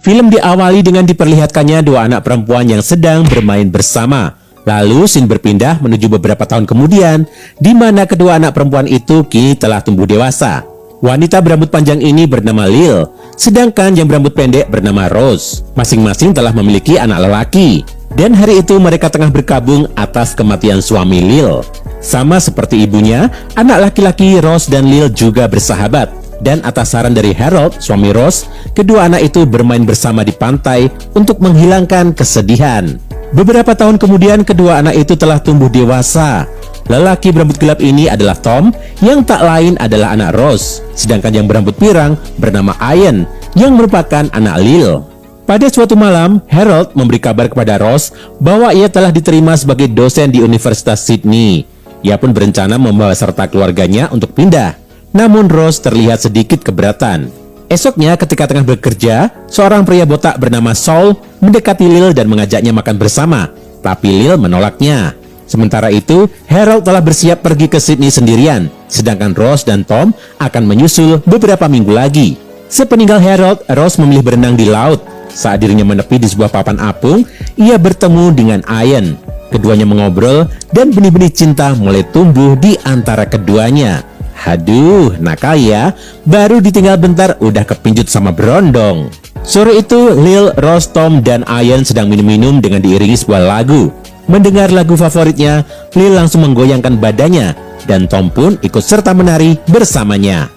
Film diawali dengan diperlihatkannya dua anak perempuan yang sedang bermain bersama. Lalu scene berpindah menuju beberapa tahun kemudian, di mana kedua anak perempuan itu kini telah tumbuh dewasa. Wanita berambut panjang ini bernama Lil, sedangkan yang berambut pendek bernama Rose. Masing-masing telah memiliki anak lelaki. Dan hari itu mereka tengah berkabung atas kematian suami Lil. Sama seperti ibunya, anak laki-laki Rose dan Lil juga bersahabat. Dan atas saran dari Harold, suami Rose, kedua anak itu bermain bersama di pantai untuk menghilangkan kesedihan. Beberapa tahun kemudian kedua anak itu telah tumbuh dewasa. Lelaki berambut gelap ini adalah Tom, yang tak lain adalah anak Rose. Sedangkan yang berambut pirang bernama Ian, yang merupakan anak Lil. Pada suatu malam, Harold memberi kabar kepada Rose bahwa ia telah diterima sebagai dosen di Universitas Sydney. Ia pun berencana membawa serta keluarganya untuk pindah. Namun Rose terlihat sedikit keberatan. Esoknya ketika tengah bekerja, seorang pria botak bernama Saul mendekati Lil dan mengajaknya makan bersama. Tapi Lil menolaknya. Sementara itu, Harold telah bersiap pergi ke Sydney sendirian. Sedangkan Rose dan Tom akan menyusul beberapa minggu lagi. Sepeninggal Harold, Rose memilih berenang di laut. Saat dirinya menepi di sebuah papan apung, ia bertemu dengan Ian. Keduanya mengobrol dan benih-benih cinta mulai tumbuh di antara keduanya. Haduh, nakal ya. Baru ditinggal bentar udah kepincut sama berondong. Sore itu, Lil, Rose, Tom, dan Ian sedang minum-minum dengan diiringi sebuah lagu. Mendengar lagu favoritnya, Lil langsung menggoyangkan badannya. Dan Tom pun ikut serta menari bersamanya.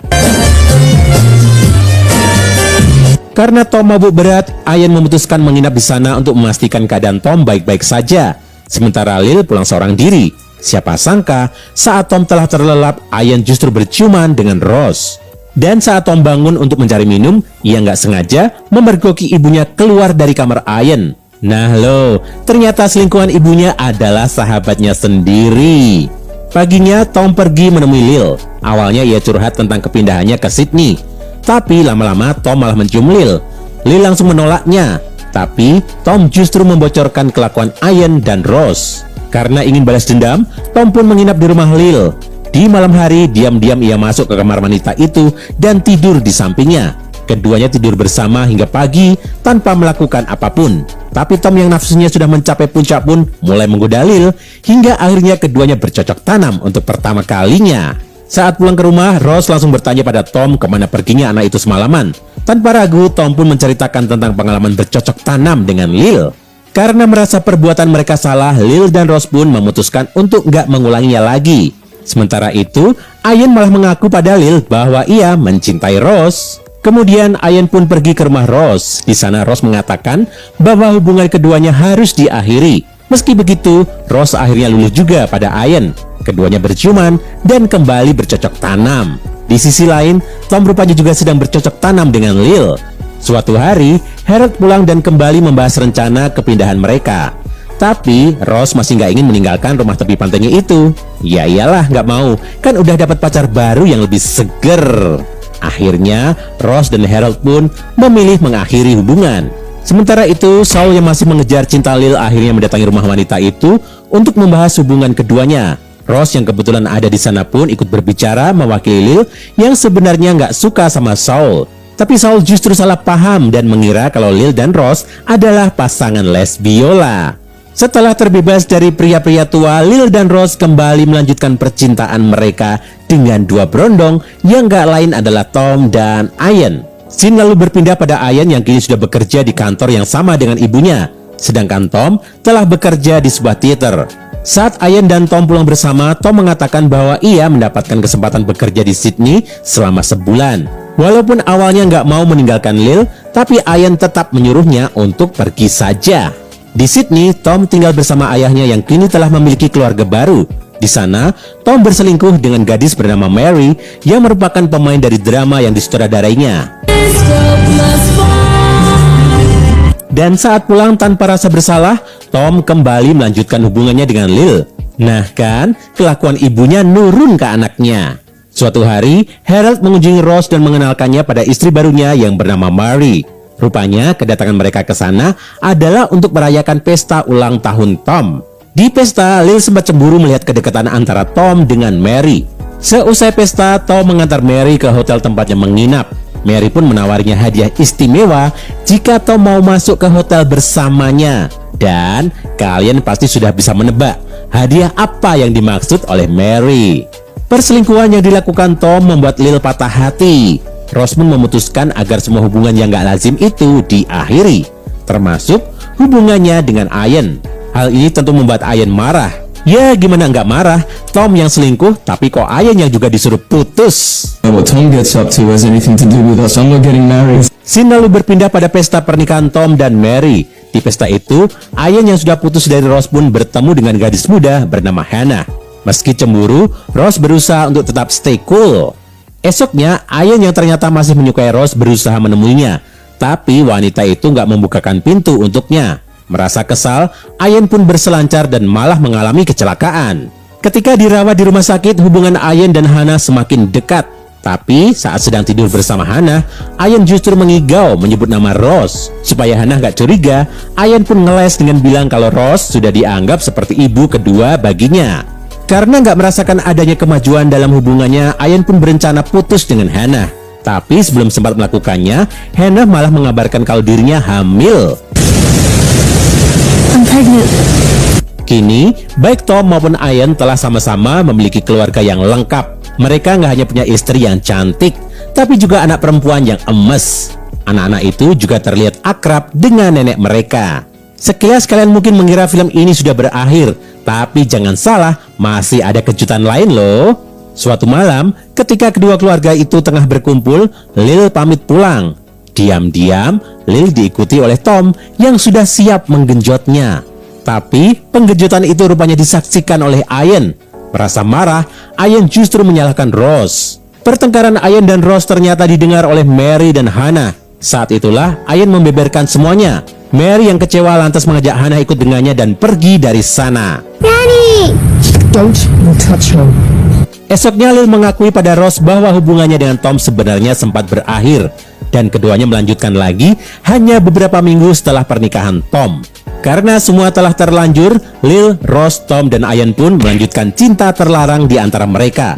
Karena Tom mabuk berat, Ian memutuskan menginap di sana untuk memastikan keadaan Tom baik-baik saja. Sementara Lil pulang seorang diri. Siapa sangka, saat Tom telah terlelap, Ian justru berciuman dengan Rose. Dan saat Tom bangun untuk mencari minum, ia nggak sengaja memergoki ibunya keluar dari kamar Ian. Nah loh, ternyata selingkuhan ibunya adalah sahabatnya sendiri. Paginya, Tom pergi menemui Lil. Awalnya ia curhat tentang kepindahannya ke Sydney. Tapi lama-lama Tom malah mencium Lil. Lil langsung menolaknya. Tapi Tom justru membocorkan kelakuan Ian dan Rose. Karena ingin balas dendam, Tom pun menginap di rumah Lil. Di malam hari, diam-diam ia masuk ke kamar wanita itu dan tidur di sampingnya. Keduanya tidur bersama hingga pagi tanpa melakukan apapun. Tapi Tom yang nafsunya sudah mencapai puncak pun mulai menggoda Lil, hingga akhirnya keduanya bercocok tanam untuk pertama kalinya. Saat pulang ke rumah, Rose langsung bertanya pada Tom kemana perginya anak itu semalaman. Tanpa ragu, Tom pun menceritakan tentang pengalaman bercocok tanam dengan Lil. Karena merasa perbuatan mereka salah, Lil dan Rose pun memutuskan untuk nggak mengulanginya lagi. Sementara itu, Ian malah mengaku pada Lil bahwa ia mencintai Rose. Kemudian Ian pun pergi ke rumah Rose. Di sana Rose mengatakan bahwa hubungan keduanya harus diakhiri. Meski begitu, Rose akhirnya luluh juga pada Ian. Keduanya berciuman dan kembali bercocok tanam. Di sisi lain, Tom rupanya juga sedang bercocok tanam dengan Lil. Suatu hari, Harold pulang dan kembali membahas rencana kepindahan mereka. Tapi, Rose masih nggak ingin meninggalkan rumah tepi pantainya itu. Ya iyalah, nggak mau. Kan udah dapat pacar baru yang lebih seger. Akhirnya, Rose dan Harold pun memilih mengakhiri hubungan. Sementara itu, Saul yang masih mengejar cinta Lil akhirnya mendatangi rumah wanita itu untuk membahas hubungan keduanya. Rose yang kebetulan ada di sana pun ikut berbicara mewakili Lil yang sebenarnya nggak suka sama Saul. Tapi Saul justru salah paham dan mengira kalau Lil dan Rose adalah pasangan lesbiola. Setelah terbebas dari pria-pria tua, Lil dan Rose kembali melanjutkan percintaan mereka dengan dua berondong yang gak lain adalah Tom dan Ian. Scene lalu berpindah pada Ian yang kini sudah bekerja di kantor yang sama dengan ibunya. Sedangkan Tom telah bekerja di sebuah teater. Saat Ian dan Tom pulang bersama, Tom mengatakan bahwa ia mendapatkan kesempatan bekerja di Sydney selama sebulan. Walaupun awalnya nggak mau meninggalkan Lil, tapi Ian tetap menyuruhnya untuk pergi saja. Di Sydney, Tom tinggal bersama ayahnya yang kini telah memiliki keluarga baru. Di sana, Tom berselingkuh dengan gadis bernama Mary yang merupakan pemain dari drama yang disutradarainya. Dan saat pulang tanpa rasa bersalah, Tom kembali melanjutkan hubungannya dengan Lil. Nah kan, kelakuan ibunya nurun ke anaknya. Suatu hari, Harold mengunjungi Rose dan mengenalkannya pada istri barunya yang bernama Mary. Rupanya, kedatangan mereka ke sana adalah untuk merayakan pesta ulang tahun Tom. Di pesta, Lil sempat cemburu melihat kedekatan antara Tom dengan Mary. Seusai pesta, Tom mengantar Mary ke hotel tempatnya menginap. Mary pun menawarinya hadiah istimewa jika Tom mau masuk ke hotel bersamanya. Dan kalian pasti sudah bisa menebak hadiah apa yang dimaksud oleh Mary. Perselingkuhan yang dilakukan Tom membuat Lil patah hati. Rose pun memutuskan agar semua hubungan yang gak lazim itu diakhiri, termasuk hubungannya dengan Ian. Hal ini tentu membuat Ian marah. Ya gimana nggak marah, Tom yang selingkuh tapi kok Ian yang juga disuruh putus. What Tom gets up to has anything to do with us. I'm not getting married. Scene lalu berpindah pada pesta pernikahan Tom dan Mary. Di pesta itu, Ian yang sudah putus dari Rose pun bertemu dengan gadis muda bernama Hannah. Meski cemburu, Rose berusaha untuk tetap stay cool. Esoknya, Ian yang ternyata masih menyukai Rose berusaha menemuinya. Tapi wanita itu nggak membukakan pintu untuknya. Merasa kesal, Ian pun berselancar dan malah mengalami kecelakaan. Ketika dirawat di rumah sakit, hubungan Ian dan Hannah semakin dekat. Tapi saat sedang tidur bersama Hannah, Ian justru mengigau menyebut nama Rose. Supaya Hannah gak curiga, Ian pun ngeles dengan bilang kalau Rose sudah dianggap seperti ibu kedua baginya. Karena gak merasakan adanya kemajuan dalam hubungannya, Ian pun berencana putus dengan Hannah. Tapi sebelum sempat melakukannya, Hannah malah mengabarkan kalau dirinya hamil. I'm pregnant. Kini, baik Tom maupun Ian telah sama-sama memiliki keluarga yang lengkap. Mereka nggak hanya punya istri yang cantik, tapi juga anak perempuan yang emes. Anak-anak itu juga terlihat akrab dengan nenek mereka. Sekilas kalian mungkin mengira film ini sudah berakhir, tapi jangan salah, masih ada kejutan lain loh. Suatu malam, ketika kedua keluarga itu tengah berkumpul, Lil pamit pulang. Diam-diam, Lil diikuti oleh Tom yang sudah siap menggenjotnya. Tapi penggenjotan itu rupanya disaksikan oleh Ian. Merasa marah, Ian justru menyalahkan Rose. Pertengkaran Ian dan Rose ternyata didengar oleh Mary dan Hannah. Saat itulah Ian membeberkan semuanya. Mary yang kecewa lantas mengajak Hannah ikut dengannya dan pergi dari sana. Daddy! Don't you touch her. Esoknya Lil mengakui pada Rose bahwa hubungannya dengan Tom sebenarnya sempat berakhir. Dan keduanya melanjutkan lagi hanya beberapa minggu setelah pernikahan Tom. Karena semua telah terlanjur, Lil, Rose, Tom, dan Ian pun melanjutkan cinta terlarang di antara mereka.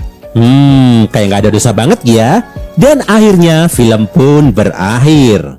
Kayak gak ada dosa banget ya. Dan akhirnya film pun berakhir.